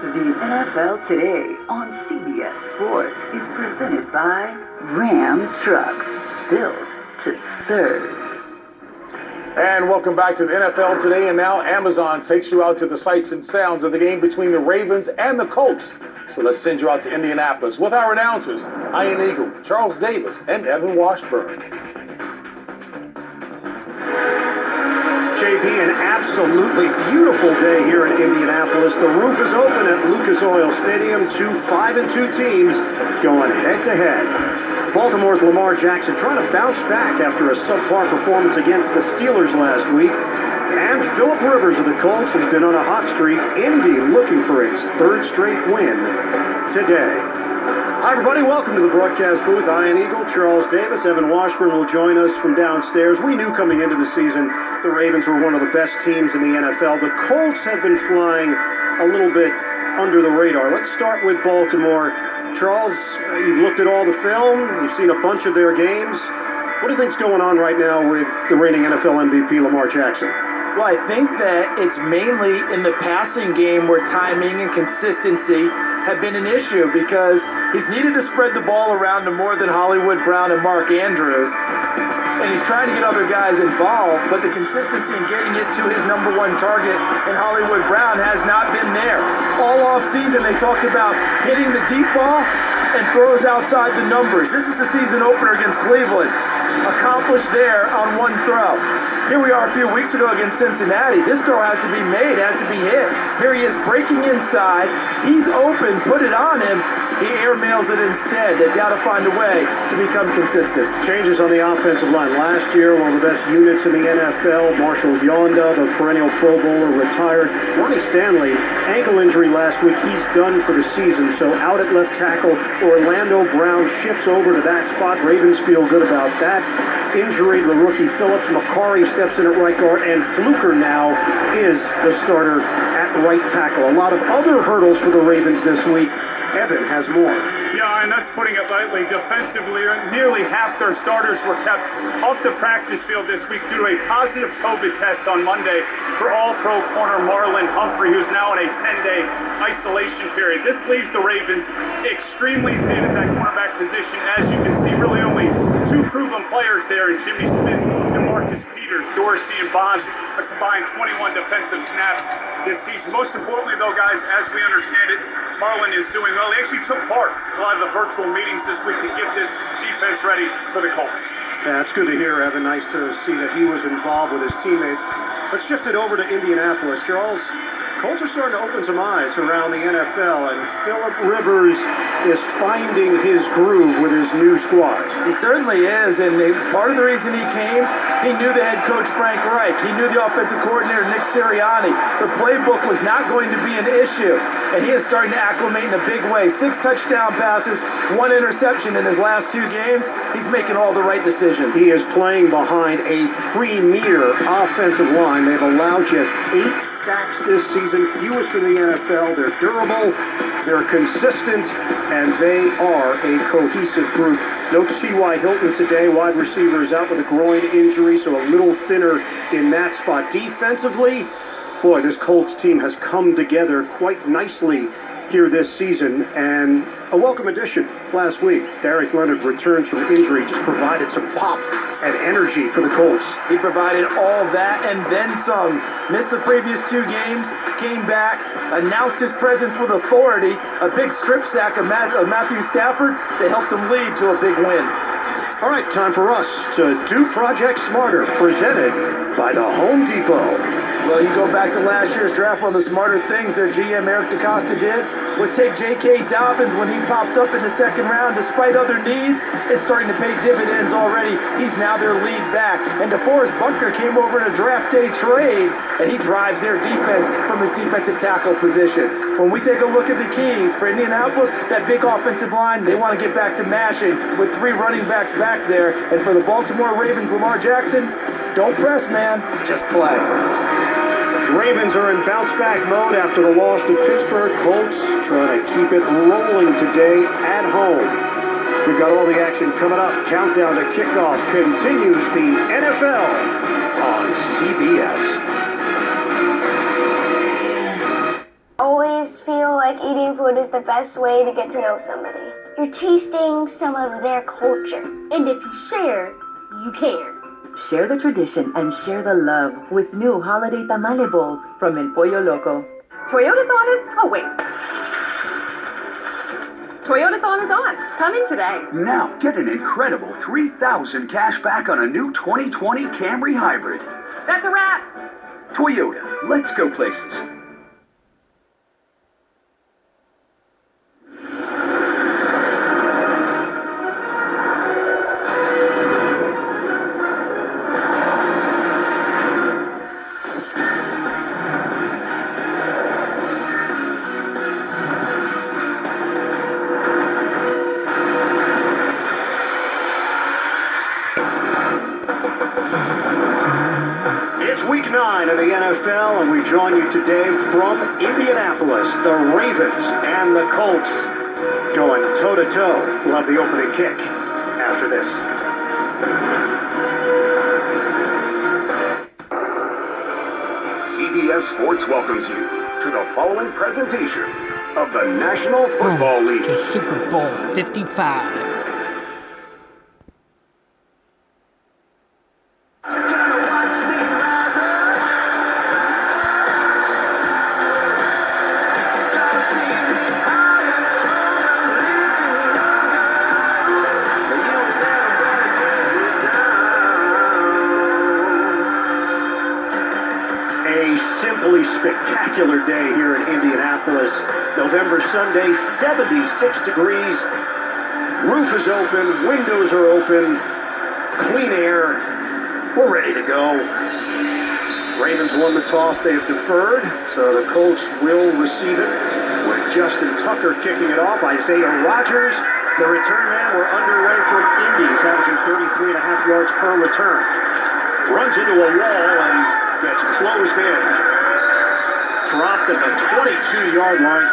The NFL Today on CBS Sports is presented by Ram Trucks, built to serve. And welcome back to the NFL Today, and now Amazon takes you out to the sights and sounds of the game between the Ravens and the Colts. So let's send you out to Indianapolis with our announcers, Ian Eagle, Charles Davis, and Evan Washburn. JP, an absolutely beautiful day here in Indianapolis. The roof is open at Lucas Oil Stadium. 2 5-2 teams going head-to-head. Baltimore's Lamar Jackson trying to bounce back after a subpar performance against the Steelers last week. And Phillip Rivers of the Colts has been on a hot streak. Indy looking for its third straight win today. Hi, everybody. Welcome to the broadcast booth. Ian Eagle, Charles Davis, Evan Washburn will join us from downstairs. We knew coming into the season the Ravens were one of the best teams in the NFL. The Colts have been flying a little bit under the radar. Let's start with Baltimore. Charles, you've looked at all the film. You've seen a bunch of their games. What do you think's going on right now with the reigning NFL MVP, Lamar Jackson? Well, I think that it's mainly in the passing game where timing and consistency have been an issue because he's needed to spread the ball around to more than Hollywood Brown and Mark Andrews. And he's trying to get other guys involved, but the consistency in getting it to his number one target in Hollywood Brown has not been there. All offseason, they talked about hitting the deep ball and throws outside the numbers. This is the season opener against Cleveland. Accomplished there on one throw. Here we are a few weeks ago against Cincinnati. This throw has to be made, has to be hit. Here he is breaking inside. He's open, put it on him. He airmails it instead. They've got to find a way to become consistent. Changes on the offensive line. Last year, one of the best units in the NFL. Marshall Yonda, the perennial Pro Bowler, retired. Ronnie Stanley, ankle injury last week. He's done for the season. So out at left tackle, Orlando Brown shifts over to that spot. Ravens feel good about that. Injury to the rookie Phillips. McCarry steps in at right guard, and Fluker now is the starter at right tackle. A lot of other hurdles for the Ravens this week. Evan has more. Yeah, and that's putting it lightly. Defensively, nearly half their starters were kept off the practice field this week due to a positive COVID test on Monday for All-Pro corner Marlon Humphrey, who's now in a 10-day isolation period. This leaves the Ravens extremely thin at that cornerback position. As you can see, really only two proven players there in Jimmy Smith and Marcus Peters. Dorsey and Bonds a combined 21 defensive snaps this season. Most importantly, though, guys, as we understand it, Marlon is doing well. He actually took part in a lot of the virtual meetings this week to get this defense ready for the Colts. Yeah, it's good to hear, Evan. Nice to see that he was involved with his teammates. Let's shift it over to Indianapolis. Charles, Colts are starting to open some eyes around the NFL, and Phillip Rivers is finding his groove with his new squad. He certainly is, and part of the reason he came, he knew the head coach Frank Reich. He knew the offensive coordinator Nick Sirianni. The playbook was not going to be an issue, and he is starting to acclimate in a big way. 6 touchdown passes, 1 interception in his last 2 games. He's making all the right decisions. He is playing behind a premier offensive line. They've allowed just 8 sacks this season, fewest in the NFL. They're durable, they're consistent, and they are a cohesive group. No T.Y. Hilton today. Wide receiver is out with a groin injury, so a little thinner in that spot. Defensively, boy, this Colts team has come together quite nicely here this season, and a welcome addition last week. Darius Leonard returns from injury, just provided some pop and energy for the Colts. He provided all that and then some. Missed the previous 2 games, came back, announced his presence with authority. A big strip sack of Matthew Stafford that helped him lead to a big win. All right, time for us to do Project Smarter, presented by the Home Depot. Well, you go back to last year's draft, one of the smarter things their GM Eric DeCosta did was take J.K. Dobbins when he popped up in the second round. Despite other needs, it's starting to pay dividends already. He's now their lead back. And DeForest Buckner came over in a draft day trade, and he drives their defense from his defensive tackle position. When we take a look at the keys for Indianapolis, that big offensive line, they want to get back to mashing with 3 running backs back there. And for the Baltimore Ravens, Lamar Jackson, don't press, man. Just play. Ravens are in bounce-back mode after the loss to Pittsburgh. Colts trying to keep it rolling today at home. We've got all the action coming up. Countdown to kickoff continues. The NFL on CBS. always feel like eating food is the best way to get to know somebody. You're tasting some of their culture. And if you share, you care. Share the tradition and share the love with new holiday tamale bowls from El Pollo Loco. Toyotathon is... Oh, wait. Toyotathon is on. Come in today. Now get an incredible $3,000 cash back on a new 2020 Camry Hybrid. That's a wrap. Toyota, let's go places. Week 9 of the NFL, and we join you today from Indianapolis. The Ravens and the Colts going toe-to-toe. We'll have the opening kick after this. CBS Sports welcomes you to the following presentation of the National Football League. To Super Bowl 55. Simply spectacular day here in Indianapolis. November Sunday, 76 degrees. Roof is open, windows are open, clean air. We're ready to go. Ravens won the toss, they have deferred, so the Colts will receive it with Justin Tucker kicking it off. Isaiah Rodgers, the return man, we're underway from Indy's, averaging 33.5 yards per return. Runs into a wall and gets closed in. Dropped at the 22-yard line.